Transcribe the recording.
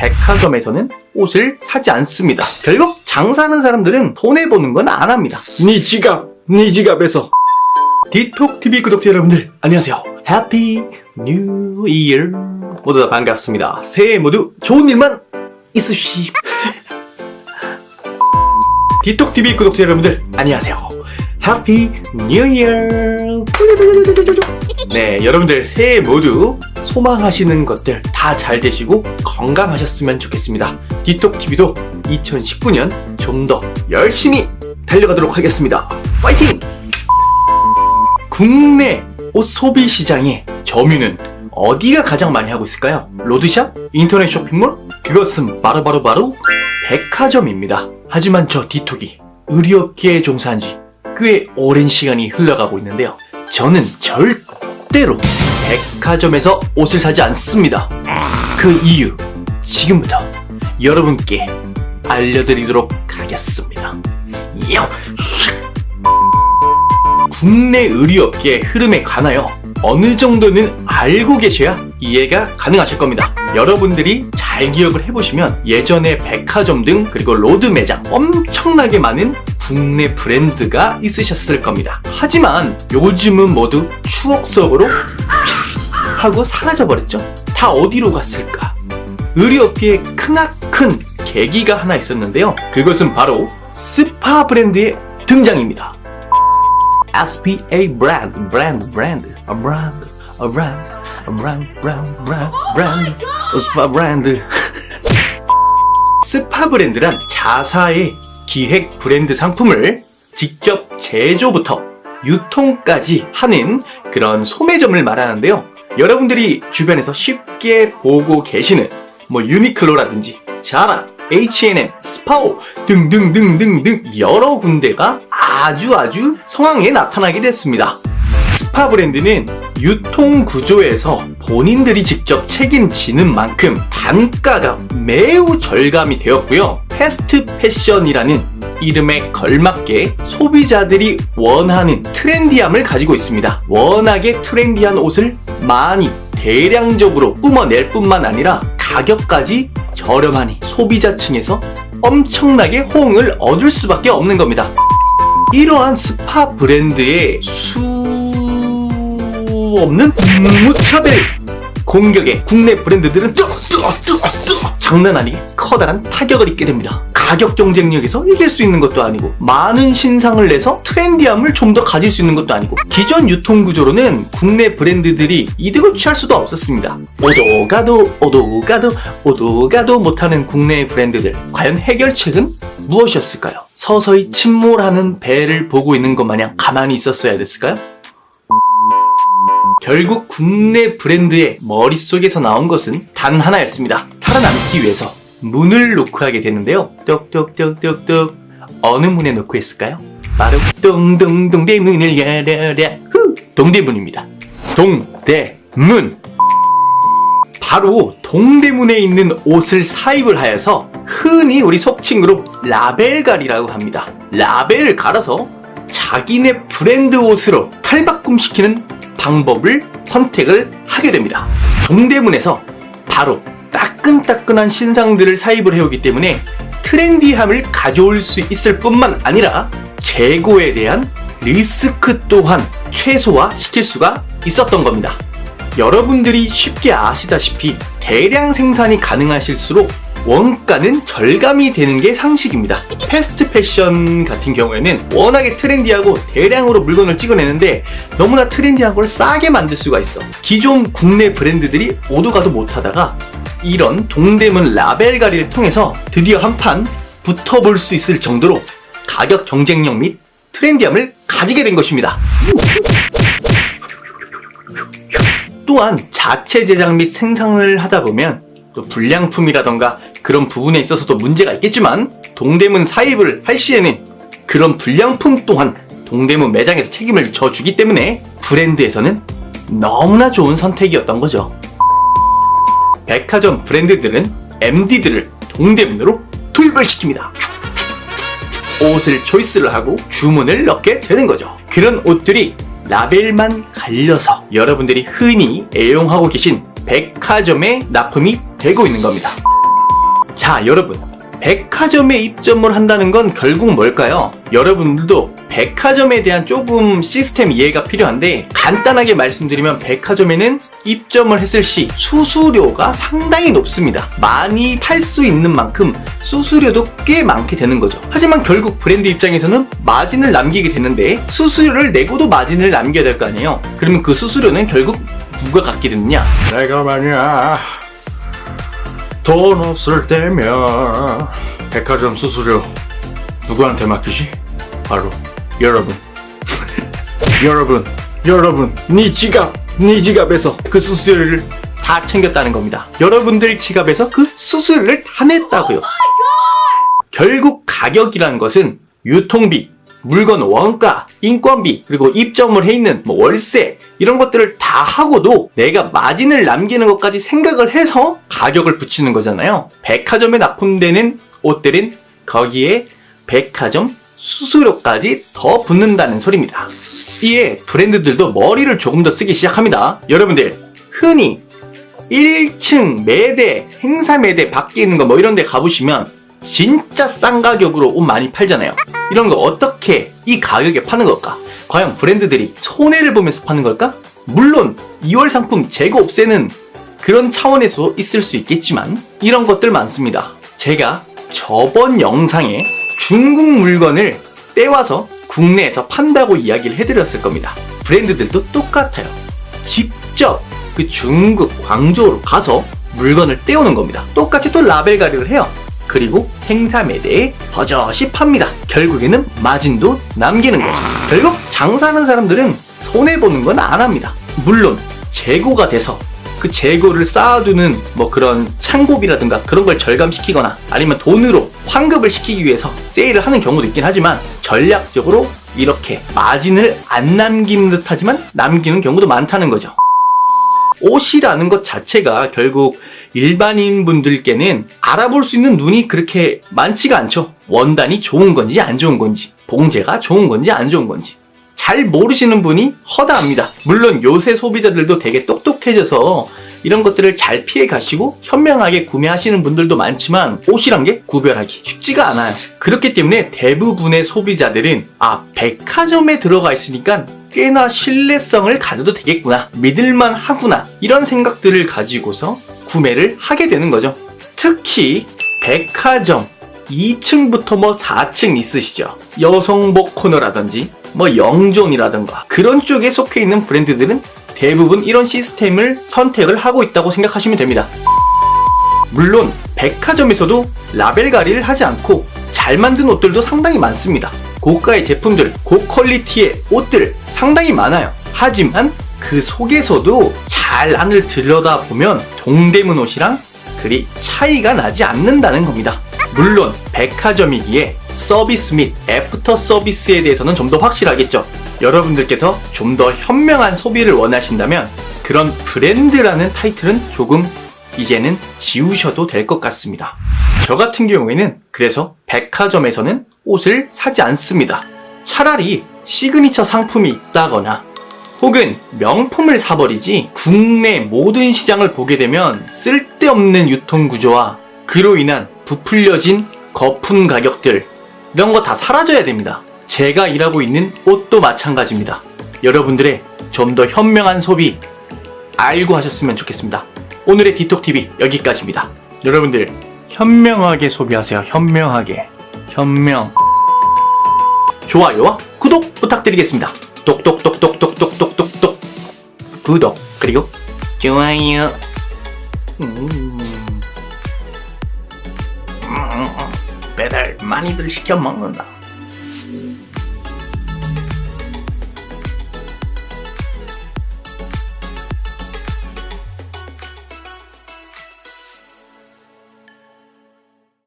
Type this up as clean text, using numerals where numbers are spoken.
백화점에서는 옷을 사지 않습니다. 결국 장사하는 사람들은 손해보는 건 안 합니다. 네 지갑에서. 디톡TV 구독자 여러분들 안녕하세요. 해피 뉴 이어. 모두 다 반갑습니다. 새해 모두 좋은 일만 있으십시오. 디톡TV 구독자 여러분들 안녕하세요. 해피 뉴 이어. 네, 여러분들 새해 모두 소망하시는 것들 다 잘 되시고 건강하셨으면 좋겠습니다. 디톡TV도 2019년 좀 더 열심히 달려가도록 하겠습니다. 파이팅! 국내 옷 소비 시장의 점유는 어디가 가장 많이 하고 있을까요? 로드샵? 인터넷 쇼핑몰? 그것은 바로 백화점입니다. 하지만 저 디톡이 의류업계에 종사한 지 꽤 오랜 시간이 흘러가고 있는데요. 저는 절대로 백화점에서 옷을 사지 않습니다. 그 이유 지금부터 여러분께 알려드리도록 하겠습니다. 국내 의류업계의 흐름에 관하여 어느 정도는 알고 계셔야 이해가 가능하실 겁니다. 여러분들이 잘 기억을 해보시면 예전에 백화점 등 그리고 로드 매장 엄청나게 많은 국내 브랜드가 있으셨을 겁니다. 하지만 요즘은 모두 추억 속으로 하고 사라져버렸죠. 다 어디로 갔을까? 의류업계에 크나큰 계기가 하나 있었는데요. 그것은 바로 스파 브랜드의 등장입니다. SPA 스파 브랜드. 스파 브랜드란 자사의 기획 브랜드 상품을 직접 제조부터 유통까지 하는 그런 소매점을 말하는데요. 여러분들이 주변에서 쉽게 보고 계시는 유니클로라든지 자라, H&M, 스파오 등등등등등 여러 군데가 아주 성황리에 나타나게 됐습니다. 스파 브랜드는 유통 구조에서 본인들이 직접 책임지는 만큼 단가가 매우 절감이 되었고요. 패스트 패션이라는 이름에 걸맞게 소비자들이 원하는 트렌디함을 가지고 있습니다. 워낙에 트렌디한 옷을 많이 대량적으로 뿜어낼 뿐만 아니라 가격까지 저렴하니 소비자층에서 엄청나게 호응을 얻을 수밖에 없는 겁니다. 이러한 스파 브랜드의 수 없는 무차별 공격에 국내 브랜드들은 장난 아니게 커다란 타격을 입게 됩니다. 가격 경쟁력에서 이길 수 있는 것도 아니고 많은 신상을 내서 트렌디함을 좀 더 가질 수 있는 것도 아니고 기존 유통 구조로는 국내 브랜드들이 이득을 취할 수도 없었습니다. 오도 가도 못하는 국내 브랜드들, 과연 해결책은 무엇이었을까요? 서서히 침몰하는 배를 보고 있는 것 마냥 가만히 있었어야 됐을까요? 결국 국내 브랜드의 머릿속에서 나온 것은 단 하나였습니다. 살아남기 위해서 문을 놓고 하게 되는데요. 똑똑똑똑똑. 어느 문에 놓고 했을까요? 바로 동대문을 열어라. 동대문입니다. 동대문. 바로 동대문에 있는 옷을 사입을 하여서 흔히 우리 속칭으로 라벨갈이라고 합니다. 라벨을 갈아서 자기네 브랜드 옷으로 탈바꿈시키는 방법을 선택을 하게 됩니다. 동대문에서 바로 따끈따끈한 신상들을 사입을 해오기 때문에 트렌디함을 가져올 수 있을 뿐만 아니라 재고에 대한 리스크 또한 최소화시킬 수가 있었던 겁니다. 여러분들이 쉽게 아시다시피 대량 생산이 가능하실수록 원가는 절감이 되는 게 상식입니다. 패스트 패션 같은 경우에는 워낙에 트렌디하고 대량으로 물건을 찍어내는데 너무나 트렌디한 걸 싸게 만들 수가 있어. 기존 국내 브랜드들이 오도 가도 못하다가 이런 동대문 라벨갈이를 통해서 드디어 한판 붙어볼 수 있을 정도로 가격 경쟁력 및 트렌디함을 가지게 된 것입니다. 또한 자체 제작 및 생산을 하다 보면 또 불량품이라던가 그런 부분에 있어서도 문제가 있겠지만 동대문 사입을 할 시에는 그런 불량품 또한 동대문 매장에서 책임을 져주기 때문에 브랜드에서는 너무나 좋은 선택이었던 거죠. 백화점 브랜드들은 MD들을 동대문으로 돌발시킵니다. 옷을 초이스를 하고 주문을 넣게 되는 거죠. 그런 옷들이 라벨만 갈려서 여러분들이 흔히 애용하고 계신 백화점에 납품이 되고 있는 겁니다. 자, 여러분, 백화점에 입점을 한다는 건 결국 뭘까요? 여러분들도 백화점에 대한 조금 시스템 이해가 필요한데, 간단하게 말씀드리면 백화점에는 입점을 했을 시 수수료가 상당히 높습니다. 많이 팔 수 있는 만큼 수수료도 꽤 많게 되는 거죠. 하지만 결국 브랜드 입장에서는 마진을 남기게 되는데, 수수료를 내고도 마진을 남겨야 될 거 아니에요? 그러면 그 수수료는 결국 누가 갖게 되느냐? 내가 만약 돈 없을 때면 백화점 수수료 누구한테 맡기지? 바로 여러분. 여러분, 네 지갑에서 그 수수료를 다 챙겼다는 겁니다. 여러분들 지갑에서 그 수수료를 다 냈다고요. 결국 가격이라는 것은 유통비, 물건 원가, 인건비, 그리고 입점을 해 있는 월세, 이런 것들을 다 하고도 내가 마진을 남기는 것까지 생각을 해서 가격을 붙이는 거잖아요. 백화점에 납품되는 옷들은 거기에 백화점 수수료까지 더 붙는다는 소리입니다. 이에 브랜드들도 머리를 조금 더 쓰기 시작합니다. 여러분들, 흔히 1층 매대, 행사 매대 밖에 있는 거 이런 데 가보시면 진짜 싼 가격으로 옷 많이 팔잖아요. 이런 거 어떻게 이 가격에 파는 걸까? 과연 브랜드들이 손해를 보면서 파는 걸까? 물론 2월 상품 재고 없애는 그런 차원에서 있을 수 있겠지만 이런 것들 많습니다. 제가 저번 영상에 중국 물건을 떼와서 국내에서 판다고 이야기를 해드렸을 겁니다. 브랜드들도 똑같아요. 직접 그 중국 광저우로 가서 물건을 떼오는 겁니다. 똑같이 또 라벨 가리를 해요. 그리고 행사 매대에 버젓이 팝니다. 결국에는 마진도 남기는 거죠. 결국 장사하는 사람들은 손해보는 건 안 합니다. 물론 재고가 돼서 그 재고를 쌓아두는 그런 창고비라든가 그런 걸 절감시키거나 아니면 돈으로 환급을 시키기 위해서 세일을 하는 경우도 있긴 하지만, 전략적으로 이렇게 마진을 안 남기는 듯 하지만 남기는 경우도 많다는 거죠. 옷이라는 것 자체가 결국 일반인 분들께는 알아볼 수 있는 눈이 그렇게 많지가 않죠. 원단이 좋은 건지 안 좋은 건지, 봉제가 좋은 건지 안 좋은 건지 잘 모르시는 분이 허다합니다. 물론 요새 소비자들도 되게 똑똑해져서 이런 것들을 잘 피해 가시고 현명하게 구매하시는 분들도 많지만, 옷이란 게 구별하기 쉽지가 않아요. 그렇기 때문에 대부분의 소비자들은 백화점에 들어가 있으니까 꽤나 신뢰성을 가져도 되겠구나, 믿을만 하구나, 이런 생각들을 가지고서 구매를 하게 되는 거죠. 특히 백화점 2층부터 4층 있으시죠. 여성복 코너라든지 영종이라든가 그런 쪽에 속해 있는 브랜드들은 대부분 이런 시스템을 선택을 하고 있다고 생각하시면 됩니다. 물론 백화점에서도 라벨 가리를 하지 않고 잘 만든 옷들도 상당히 많습니다. 고가의 제품들, 고퀄리티의 옷들 상당히 많아요. 하지만 그 속에서도 잘 안을 들여다보면 동대문 옷이랑 그리 차이가 나지 않는다는 겁니다. 물론 백화점이기에 서비스 및 애프터 서비스에 대해서는 좀 더 확실하겠죠. 여러분들께서 좀 더 현명한 소비를 원하신다면 그런 브랜드라는 타이틀은 조금 이제는 지우셔도 될 것 같습니다. 저 같은 경우에는 그래서 백화점에서는 옷을 사지 않습니다. 차라리 시그니처 상품이 있다거나 혹은 명품을 사버리지, 국내 모든 시장을 보게 되면 쓸데없는 유통구조와 그로 인한 부풀려진 거품 가격들, 이런 거 다 사라져야 됩니다. 제가 일하고 있는 옷도 마찬가지입니다. 여러분들의 좀 더 현명한 소비 알고 하셨으면 좋겠습니다. 오늘의 디톡TV 여기까지입니다. 여러분들 현명하게 소비하세요. 현명하게. 좋아요와 구독 부탁드리겠습니다. 똑똑똑똑똑똑똑똑똑 구독 그리고 좋아요. 배달 많이들 시켜 먹는다.